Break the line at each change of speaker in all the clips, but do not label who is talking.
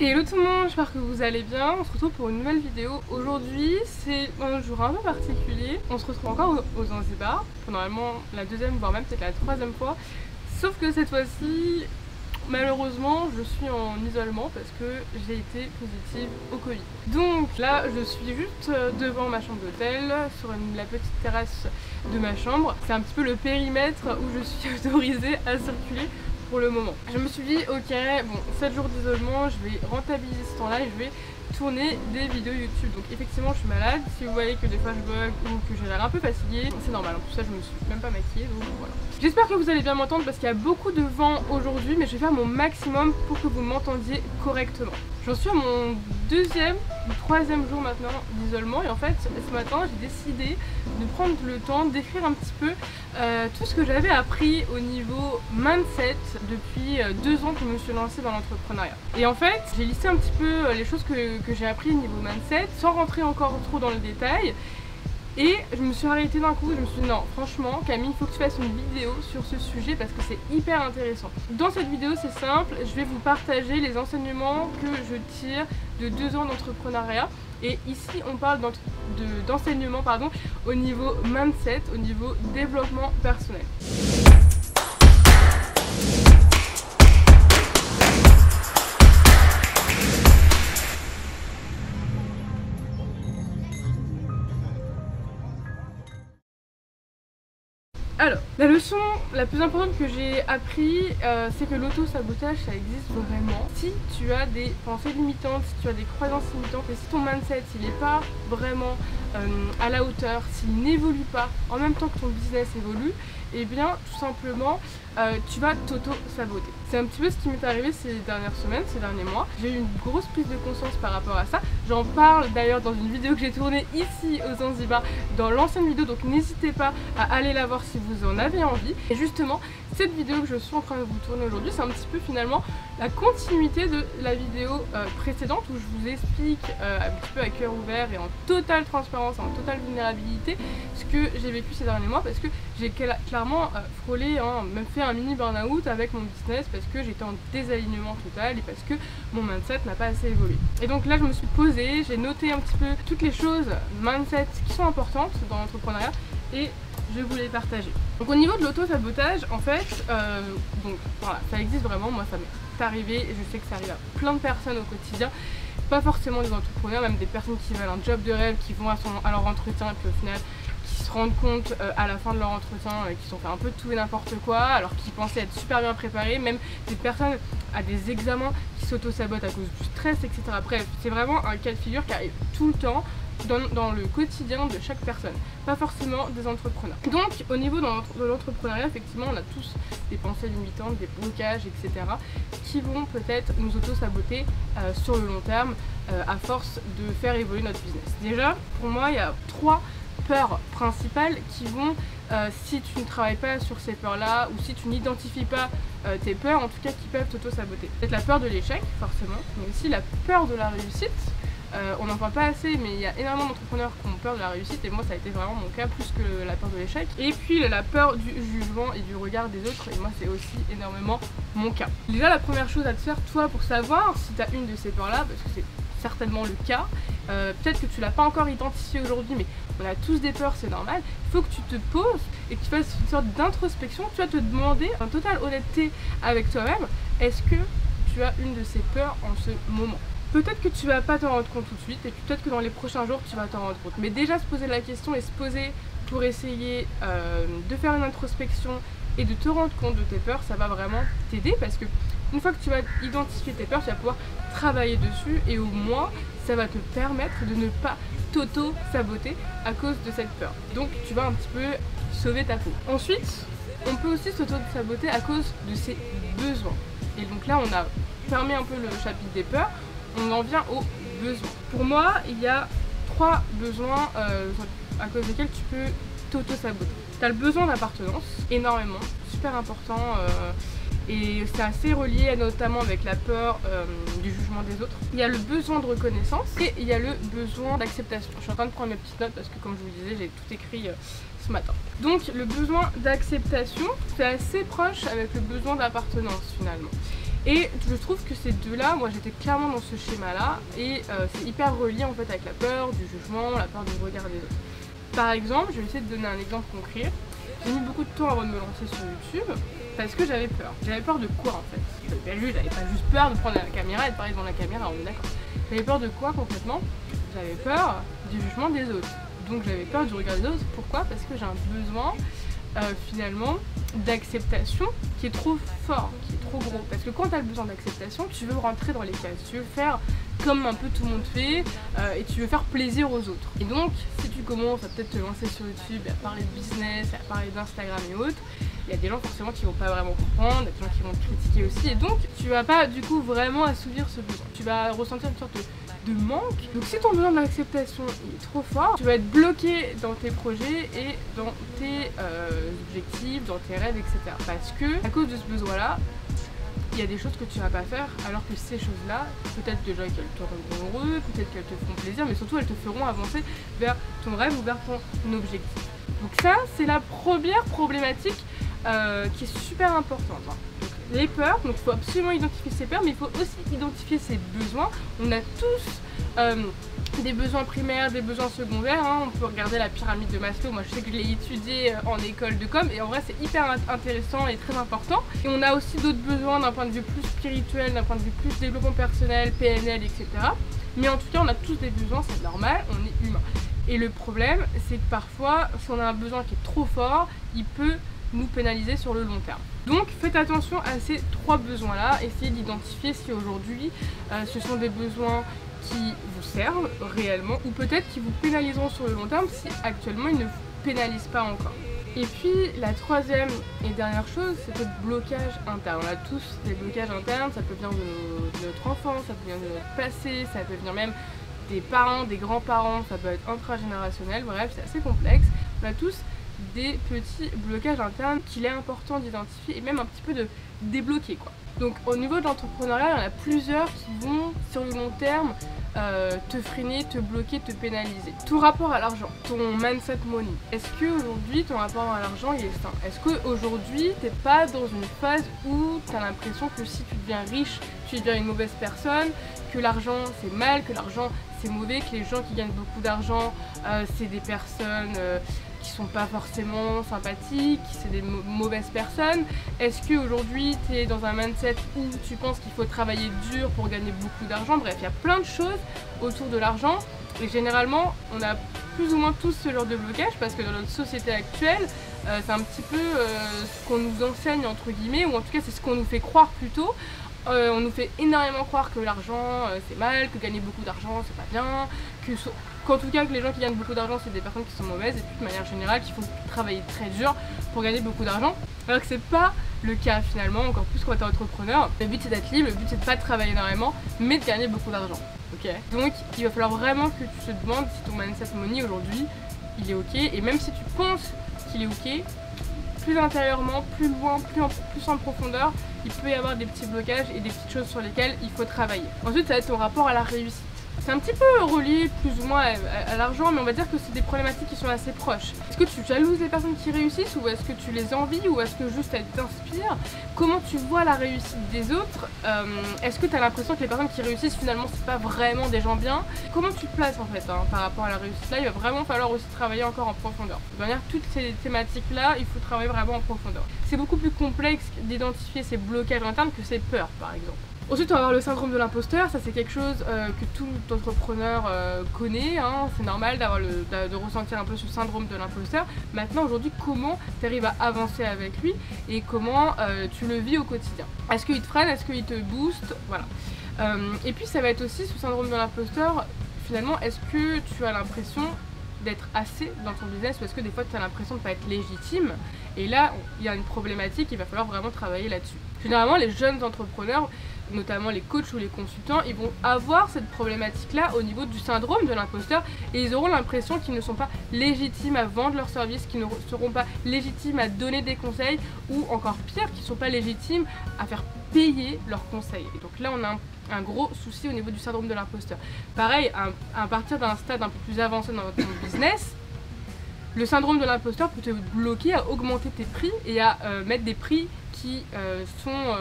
Hello tout le monde, j'espère que vous allez bien. On se retrouve pour une nouvelle vidéo. Aujourd'hui c'est un jour un peu particulier. On se retrouve encore aux Zanzibar pour normalement la deuxième voire même peut-être la troisième fois. Sauf que cette fois-ci malheureusement je suis en isolement parce que j'ai été positive au Covid. Donc là je suis juste devant ma chambre d'hôtel sur la petite terrasse de ma chambre. C'est un petit peu le périmètre où je suis autorisée à circuler pour le moment. Je me suis dit ok, bon 7 jours d'isolement, je vais rentabiliser ce temps là et je vais tourner des vidéos YouTube. Donc effectivement je suis malade, si vous voyez que des fois je bug ou que j'ai l'air un peu fatiguée, c'est normal, en plus ça je me suis même pas maquillée, donc voilà. J'espère que vous allez bien m'entendre parce qu'il y a beaucoup de vent aujourd'hui, mais je vais faire mon maximum pour que vous m'entendiez correctement. J'en suis à mon deuxième ou troisième jour maintenant d'isolement et en fait ce matin j'ai décidé de prendre le temps d'écrire un petit peu tout ce que j'avais appris au niveau mindset depuis 2 ans que je me suis lancée dans l'entrepreneuriat. Et en fait j'ai listé un petit peu les choses que j'ai appris au niveau mindset sans rentrer encore trop dans le détail. Et je me suis arrêtée d'un coup et je me suis dit non, franchement Camille, il faut que tu fasses une vidéo sur ce sujet parce que c'est hyper intéressant. Dans cette vidéo c'est simple, je vais vous partager les enseignements que je tire de 2 ans d'entrepreneuriat. Et ici on parle d'enseignement au niveau mindset, au niveau développement personnel. Alors, la leçon la plus importante que j'ai appris, c'est que l'auto-sabotage, ça existe vraiment. Si tu as des pensées limitantes, si tu as des croyances limitantes, et si ton mindset, il n'est pas vraiment à la hauteur, s'il n'évolue pas en même temps que ton business évolue, et bien tout simplement tu vas t'auto-saboter. C'est un petit peu ce qui m'est arrivé ces dernières semaines, ces derniers mois. J'ai eu une grosse prise de conscience par rapport à ça. J'en parle d'ailleurs dans une vidéo que j'ai tournée ici aux Zanzibar, dans l'ancienne vidéo, donc n'hésitez pas à aller la voir si vous en avez envie. Et justement, cette vidéo que je suis en train de vous tourner aujourd'hui, c'est un petit peu finalement la continuité de la vidéo précédente où je vous explique un petit peu à cœur ouvert et en totale transparence, en totale vulnérabilité, ce que j'ai vécu ces derniers mois parce que j'ai clairement frôlé, même fait un mini burn-out avec mon business parce que j'étais en désalignement total et parce que mon mindset n'a pas assez évolué. Et donc là je me suis posée, j'ai noté un petit peu toutes les choses mindset qui sont importantes dans l'entrepreneuriat et je vais vous les partager. Donc au niveau de l'auto-sabotage, en fait, donc voilà, ça existe vraiment, moi ça m'est arrivé et je sais que ça arrive à plein de personnes au quotidien, pas forcément des entrepreneurs, même des personnes qui veulent un job de rêve, qui vont à leur entretien et puis au final qui se rendent compte à la fin de leur entretien qu'ils ont fait un peu tout et n'importe quoi alors qu'ils pensaient être super bien préparés, même des personnes à des examens qui s'auto-sabotent à cause du stress, etc. Bref, c'est vraiment un cas de figure qui arrive tout le temps dans le quotidien de chaque personne, pas forcément des entrepreneurs. Donc au niveau de l'entrepreneuriat, effectivement on a tous des pensées limitantes, des blocages, etc. qui vont peut-être nous auto-saboter sur le long terme à force de faire évoluer notre business. Déjà, pour moi, il y a 3 peurs principales qui vont, si tu ne travailles pas sur ces peurs-là ou si tu n'identifies pas tes peurs, en tout cas qui peuvent t'auto-saboter. Peut-être la peur de l'échec, forcément, mais aussi la peur de la réussite. On n'en parle pas assez, mais il y a énormément d'entrepreneurs qui ont peur de la réussite et moi ça a été vraiment mon cas plus que la peur de l'échec. Et puis la peur du jugement et du regard des autres, et moi c'est aussi énormément mon cas. Déjà la première chose à te faire toi pour savoir si tu as une de ces peurs là, parce que c'est certainement le cas, peut-être que tu l'as pas encore identifié aujourd'hui, mais on a tous des peurs, c'est normal. Il faut que tu te poses et que tu fasses une sorte d'introspection. Tu vas te demander en totale honnêteté avec toi-même, est-ce que tu as une de ces peurs en ce moment? Peut-être que tu vas pas t'en rendre compte tout de suite et peut-être que dans les prochains jours tu vas t'en rendre compte. Mais déjà se poser la question et se poser pour essayer de faire une introspection et de te rendre compte de tes peurs, ça va vraiment t'aider parce que une fois que tu vas identifier tes peurs, tu vas pouvoir travailler dessus et au moins ça va te permettre de ne pas t'auto-saboter à cause de cette peur. Donc tu vas un petit peu sauver ta peau. Ensuite, on peut aussi s'auto-saboter à cause de ses besoins. Et donc là on a fermé un peu le chapitre des peurs. On en vient aux besoins. Pour moi, il y a 3 besoins à cause desquels tu peux t'auto-saboter. Tu as le besoin d'appartenance, énormément, super important, et c'est assez relié notamment avec la peur du jugement des autres. Il y a le besoin de reconnaissance et il y a le besoin d'acceptation. Je suis en train de prendre mes petites notes parce que comme je vous disais, j'ai tout écrit ce matin. Donc le besoin d'acceptation, c'est assez proche avec le besoin d'appartenance finalement. Et je trouve que ces deux-là, moi j'étais clairement dans ce schéma-là, et c'est hyper relié en fait avec la peur du jugement, la peur du regard des autres. Par exemple, je vais essayer de donner un exemple concret. J'ai mis beaucoup de temps avant de me lancer sur YouTube parce que j'avais peur. J'avais peur de quoi en fait? J'avais pas juste peur de prendre la caméra et de parler devant la caméra, on est d'accord. J'avais peur de quoi concrètement? J'avais peur du jugement des autres. Donc j'avais peur du regard des autres. Pourquoi? Parce que j'ai un besoin finalement d'acceptation qui est trop fort, qui est trop gros. Parce que quand tu as le besoin d'acceptation, tu veux rentrer dans les cases, tu veux faire comme un peu tout le monde fait et tu veux faire plaisir aux autres. Et donc si tu commences à peut-être te lancer sur YouTube, à parler de business, à parler d'Instagram et autres, il y a des gens forcément qui vont pas vraiment comprendre, il y a des gens qui vont te critiquer aussi, et donc tu vas pas du coup vraiment assouvir ce besoin. Tu vas ressentir une sorte de manque. Donc si ton besoin d'acceptation est trop fort, tu vas être bloqué dans tes projets et dans tes objectifs, dans tes rêves, etc. Parce que à cause de ce besoin-là, il y a des choses que tu vas pas faire, alors que ces choses-là, peut-être déjà qu'elles te rendront heureux, peut-être qu'elles te feront plaisir, mais surtout elles te feront avancer vers ton rêve ou vers ton objectif. Donc ça, c'est la première problématique qui est super importante. Donc, les peurs, donc il faut absolument identifier ses peurs, mais il faut aussi identifier ses besoins. On a tous des besoins primaires, des besoins secondaires, hein. On peut regarder la pyramide de Maslow, moi je sais que je l'ai étudiée en école de com, et en vrai c'est hyper intéressant et très important. Et on a aussi d'autres besoins d'un point de vue plus spirituel, d'un point de vue plus développement personnel, PNL, etc. Mais en tout cas on a tous des besoins, c'est normal, on est humain. Et le problème c'est que parfois si on a un besoin qui est trop fort, il peut nous pénaliser sur le long terme. Donc faites attention à ces trois besoins là, essayez d'identifier si aujourd'hui ce sont des besoins qui vous servent réellement ou peut-être qui vous pénaliseront sur le long terme si actuellement ils ne vous pénalisent pas encore. Et puis la troisième et dernière chose, c'est le blocage interne. On a tous des blocages internes, ça peut venir de notre enfance, ça peut venir de notre passé, ça peut venir même des parents, des grands-parents, ça peut être intragénérationnel, bref c'est assez complexe. On a tous des petits blocages internes qu'il est important d'identifier et même un petit peu de débloquer quoi. Donc au niveau de l'entrepreneuriat, il y en a plusieurs qui vont sur le long terme te freiner, te bloquer, te pénaliser. Tout rapport à l'argent, ton mindset money. Est-ce qu'aujourd'hui ton rapport à l'argent il est sain? Est-ce qu'aujourd'hui t'es pas dans une phase où tu as l'impression que si tu deviens riche, tu deviens une mauvaise personne, que l'argent c'est mal, que l'argent c'est mauvais, que les gens qui gagnent beaucoup d'argent c'est des personnes qui sont pas forcément sympathiques, c'est des mauvaises personnes? Est-ce qu'aujourd'hui tu es dans un mindset où tu penses qu'il faut travailler dur pour gagner beaucoup d'argent? Bref, il y a plein de choses autour de l'argent et généralement on a plus ou moins tous ce genre de blocage parce que dans notre société actuelle c'est un petit peu ce qu'on nous enseigne entre guillemets, ou en tout cas c'est ce qu'on nous fait croire plutôt. On nous fait énormément croire que l'argent c'est mal, que gagner beaucoup d'argent c'est pas bien, qu'en tout cas que les gens qui gagnent beaucoup d'argent c'est des personnes qui sont mauvaises, et puis de manière générale qu'il faut travailler très dur pour gagner beaucoup d'argent, alors que c'est pas le cas finalement, encore plus quand t'es entrepreneur. Le but c'est d'être libre, le but c'est de pas travailler énormément mais de gagner beaucoup d'argent. Ok, donc il va falloir vraiment que tu te demandes si ton mindset money aujourd'hui il est ok, et même si tu penses qu'il est ok, plus intérieurement, plus loin, plus en profondeur, il peut y avoir des petits blocages et des petites choses sur lesquelles il faut travailler. Ensuite, ça va être ton rapport à la réussite. C'est un petit peu relié plus ou moins à l'argent, mais on va dire que c'est des problématiques qui sont assez proches. Est-ce que tu jalouses les personnes qui réussissent, ou est-ce que tu les envies, ou est-ce que juste elles t'inspirent? Comment tu vois la réussite des autres? Est-ce que tu as l'impression que les personnes qui réussissent finalement c'est pas vraiment des gens bien? Comment tu te places en fait par rapport à la réussite là? Il va vraiment falloir aussi travailler encore en profondeur. De manière, toutes ces thématiques là, il faut travailler vraiment en profondeur. C'est beaucoup plus complexe d'identifier ces blocages internes que ces peurs par exemple. Ensuite on va avoir le syndrome de l'imposteur. Ça c'est quelque chose que tout entrepreneur connaît, hein. C'est normal de ressentir un peu ce syndrome de l'imposteur. Maintenant aujourd'hui, comment tu arrives à avancer avec lui et comment tu le vis au quotidien? Est-ce qu'il te freine? Est-ce qu'il te booste? Voilà. Et puis ça va être aussi ce syndrome de l'imposteur, finalement, est-ce que tu as l'impression d'être assez dans ton business, ou est-ce que des fois tu as l'impression de ne pas être légitime? Et là il y a une problématique, il va falloir vraiment travailler là-dessus. Généralement les jeunes entrepreneurs, notamment les coachs ou les consultants, ils vont avoir cette problématique là au niveau du syndrome de l'imposteur, et ils auront l'impression qu'ils ne sont pas légitimes à vendre leurs services, qu'ils ne seront pas légitimes à donner des conseils, ou encore pire, qu'ils ne sont pas légitimes à faire payer leurs conseils. Et donc là on a un gros souci au niveau du syndrome de l'imposteur. Pareil, à partir d'un stade un peu plus avancé dans ton business, le syndrome de l'imposteur peut te bloquer à augmenter tes prix et à mettre des prix qui sont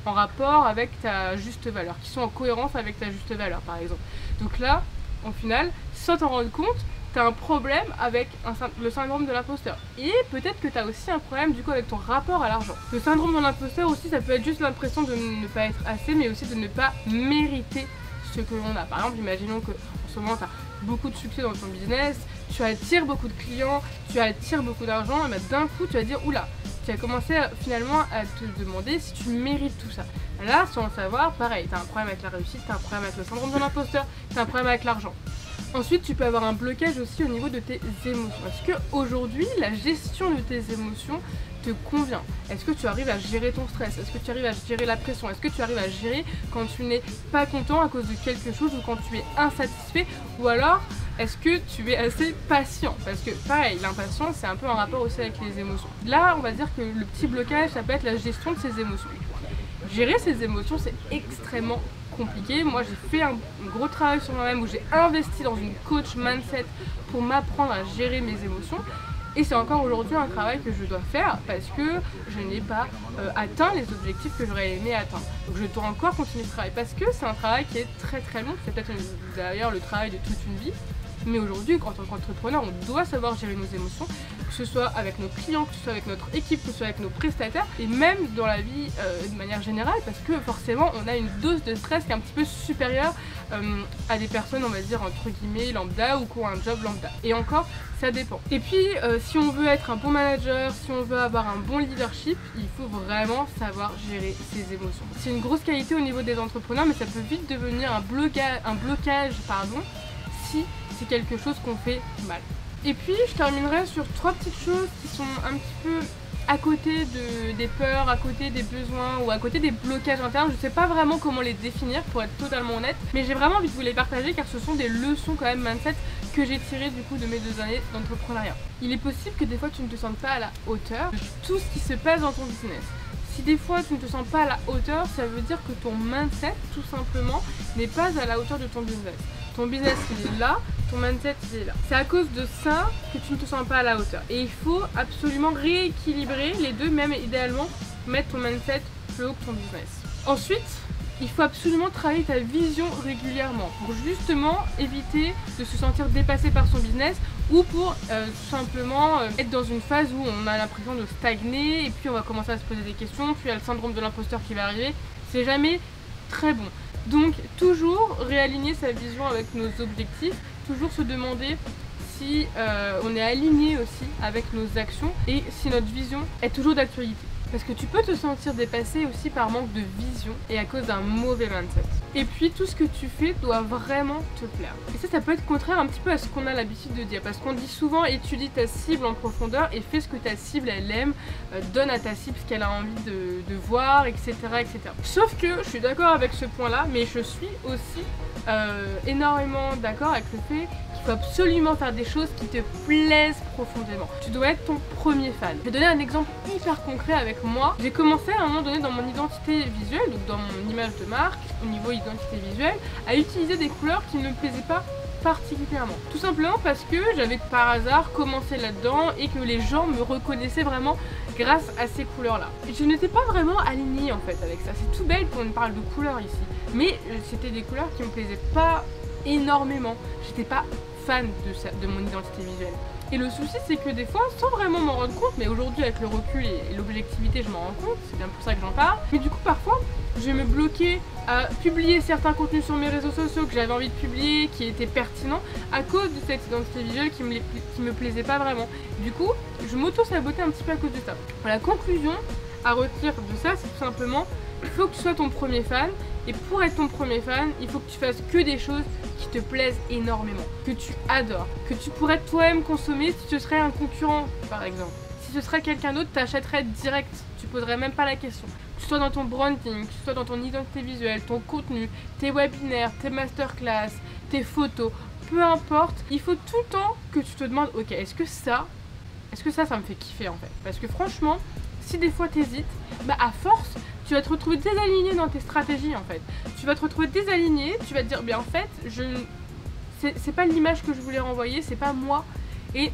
en rapport avec ta juste valeur, qui sont en cohérence avec ta juste valeur par exemple. Donc là, au final, sans t'en rendre compte, tu as un problème avec le syndrome de l'imposteur. Et peut-être que tu as aussi un problème du coup avec ton rapport à l'argent. Le syndrome de l'imposteur aussi, ça peut être juste l'impression de ne pas être assez, mais aussi de ne pas mériter ce que l'on a. Par exemple, imaginons que en ce moment tu as beaucoup de succès dans ton business, tu attires beaucoup de clients, tu attires beaucoup d'argent, et ben d'un coup tu vas dire oula, tu as commencé finalement à te demander si tu mérites tout ça. Là, sans le savoir, pareil, tu as un problème avec la réussite, tu as un problème avec le syndrome de l'imposteur, tu as un problème avec l'argent. Ensuite, tu peux avoir un blocage aussi au niveau de tes émotions. Est-ce qu'aujourd'hui, la gestion de tes émotions te convient? Est-ce que tu arrives à gérer ton stress? Est-ce que tu arrives à gérer la pression? Est-ce que tu arrives à gérer quand tu n'es pas content à cause de quelque chose ou quand tu es insatisfait? Ou alors, est-ce que tu es assez patient? Parce que pareil, l'impatience, c'est un peu en rapport aussi avec les émotions. Là, on va dire que le petit blocage, ça peut être la gestion de ses émotions. Gérer ses émotions, c'est extrêmement compliqué. Moi, j'ai fait un gros travail sur moi-même où j'ai investi dans une coach mindset pour m'apprendre à gérer mes émotions. Et c'est encore aujourd'hui un travail que je dois faire parce que je n'ai pas atteint les objectifs que j'aurais aimé atteindre. Donc je dois encore continuer ce travail parce que c'est un travail qui est très très long. C'est peut-être d'ailleurs le travail de toute une vie. Mais aujourd'hui, en tant qu'entrepreneur, on doit savoir gérer nos émotions, que ce soit avec nos clients, que ce soit avec notre équipe, que ce soit avec nos prestataires, et même dans la vie de manière générale, parce que forcément, on a une dose de stress qui est un petit peu supérieure à des personnes, on va dire, entre guillemets, lambda, ou qui ont un job lambda. Et encore, ça dépend. Et puis, si on veut être un bon manager, si on veut avoir un bon leadership, il faut vraiment savoir gérer ses émotions. C'est une grosse qualité au niveau des entrepreneurs, mais ça peut vite devenir un blocage, si c'est quelque chose qu'on fait mal. Et puis je terminerai sur 3 petites choses qui sont un petit peu à côté des peurs, à côté des besoins ou à côté des blocages internes. Je sais pas vraiment comment les définir pour être totalement honnête, mais j'ai vraiment envie de vous les partager car ce sont des leçons quand même mindset que j'ai tirées du coup de mes 2 années d'entrepreneuriat. Il est possible que des fois tu ne te sentes pas à la hauteur de tout ce qui se passe dans ton business. Si des fois tu ne te sens pas à la hauteur, ça veut dire que ton mindset tout simplement n'est pas à la hauteur de ton business. Ton business il est là, ton mindset il est là. C'est à cause de ça que tu ne te sens pas à la hauteur. Et il faut absolument rééquilibrer les deux, même idéalement mettre ton mindset plus haut que ton business. Ensuite, il faut absolument travailler ta vision régulièrement pour justement éviter de se sentir dépassé par son business ou pour tout simplement être dans une phase où on a l'impression de stagner et puis on va commencer à se poser des questions, puis il y a le syndrome de l'imposteur qui va arriver. C'est jamais très bon. Donc toujours réaligner sa vision avec nos objectifs, toujours se demander si on est aligné aussi avec nos actions et si notre vision est toujours d'actualité. Parce que tu peux te sentir dépassé aussi par manque de vision et à cause d'un mauvais mindset. Et puis tout ce que tu fais doit vraiment te plaire. Et ça peut être contraire un petit peu à ce qu'on a l'habitude de dire. Parce qu'on dit souvent étudie ta cible en profondeur et fais ce que ta cible elle aime, donne à ta cible ce qu'elle a envie de voir, etc., etc. Sauf que je suis d'accord avec ce point là, mais je suis aussi énormément d'accord avec le fait qu'il faut absolument faire des choses qui te plaisent profondément. Tu dois être ton premier fan. Je vais donner un exemple hyper concret avec moi. J'ai commencé à un moment donné dans mon identité visuelle, donc dans mon image de marque, au niveau identité visuelle, à utiliser des couleurs qui ne me plaisaient pas particulièrement. Tout simplement parce que j'avais par hasard commencé là-dedans et que les gens me reconnaissaient vraiment grâce à ces couleurs-là. Je n'étais pas vraiment alignée en fait avec ça. C'est tout bête qu'on parle de couleurs ici. Mais c'était des couleurs qui me plaisaient pas énormément. J'étais pas fan de mon identité visuelle. Et le souci c'est que des fois, sans vraiment m'en rendre compte, mais aujourd'hui avec le recul et l'objectivité je m'en rends compte, c'est bien pour ça que j'en parle, mais du coup parfois je vais me bloquer à publier certains contenus sur mes réseaux sociaux que j'avais envie de publier, qui étaient pertinents, à cause de cette identité visuelle qui me plaisait pas vraiment. Du coup, je m'auto-sabotais un petit peu à cause de ça. La conclusion à retenir de ça, c'est tout simplement, il faut que tu sois ton premier fan, et pour être ton premier fan, il faut que tu fasses que des choses qui te plaisent énormément, que tu adores, que tu pourrais toi-même consommer si tu serais un concurrent par exemple. Si ce serait quelqu'un d'autre, t'achèterais direct, tu poserais même pas la question. Que ce soit dans ton branding, que ce soit dans ton identité visuelle, ton contenu, tes webinaires, tes masterclass, tes photos, peu importe, il faut tout le temps que tu te demandes, ok, est-ce que ça me fait kiffer en fait. Parce que franchement, si des fois t'hésites, bah à force, tu vas te retrouver désaligné dans tes stratégies en fait. Tu vas te retrouver désaligné, tu vas te dire, bien en fait, c'est pas l'image que je voulais renvoyer, c'est pas moi. Et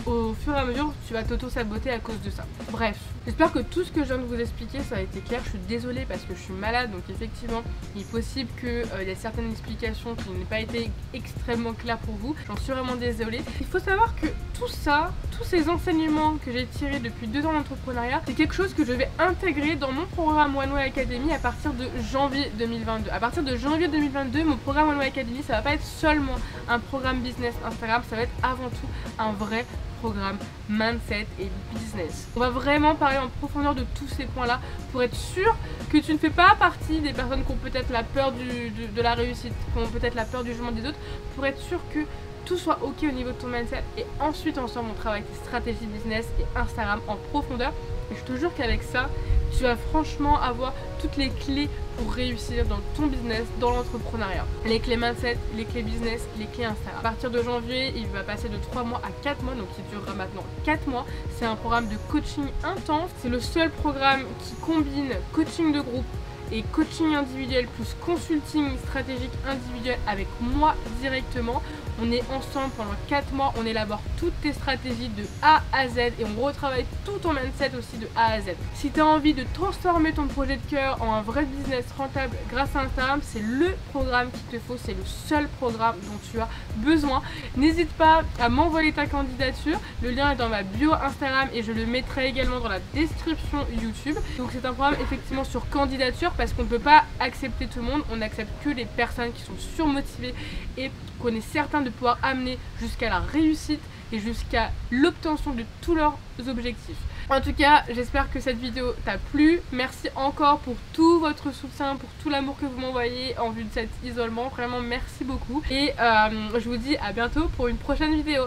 au fur et à mesure, tu vas t'auto-saboter à cause de ça. Bref, J'espère que tout ce que je viens de vous expliquer ça a été clair. Je suis désolée parce que je suis malade, donc effectivement il est possible qu'il y ait certaines explications qui n'aient pas été extrêmement claires pour vous. J'en suis vraiment désolée. Il faut savoir que tout ça, tous ces enseignements que j'ai tirés depuis 2 ans d'entrepreneuriat, c'est quelque chose que je vais intégrer dans mon programme One Way Academy à partir de janvier 2022. À partir de janvier 2022, mon programme One Way Academy, ça va pas être seulement un programme business Instagram, ça va être avant tout un vrai programme mindset et business. On va vraiment parler en profondeur de tous ces points là pour être sûr que tu ne fais pas partie des personnes qui ont peut-être la peur de la réussite, qui ont peut-être la peur du jugement des autres, pour être sûr que tout soit ok au niveau de ton mindset. Et ensuite ensemble on travaille tes stratégies business et Instagram en profondeur. Et je te jure qu'avec ça, tu vas franchement avoir toutes les clés pour réussir dans ton business, dans l'entrepreneuriat. Les clés mindset, les clés business, les clés Instagram. À partir de janvier, il va passer de 3 mois à 4 mois, donc il durera maintenant 4 mois. C'est un programme de coaching intense. C'est le seul programme qui combine coaching de groupe et coaching individuel plus consulting stratégique individuel avec moi directement. On est ensemble pendant 4 mois, on élabore toutes tes stratégies de A à Z et on retravaille tout ton mindset aussi de A à Z. Si tu as envie de transformer ton projet de cœur en un vrai business rentable grâce à Instagram, c'est le programme qu'il te faut, c'est le seul programme dont tu as besoin. N'hésite pas à m'envoyer ta candidature, le lien est dans ma bio Instagram et je le mettrai également dans la description YouTube. Donc c'est un programme effectivement sur candidature parce qu'on ne peut pas accepter tout le monde, on n'accepte que les personnes qui sont surmotivées et qu'on est certain de pouvoir amener jusqu'à la réussite et jusqu'à l'obtention de tous leurs objectifs. En tout cas, j'espère que cette vidéo t'a plu. Merci encore pour tout votre soutien, pour tout l'amour que vous m'envoyez en vue de cet isolement. Vraiment, merci beaucoup. Et je vous dis à bientôt pour une prochaine vidéo.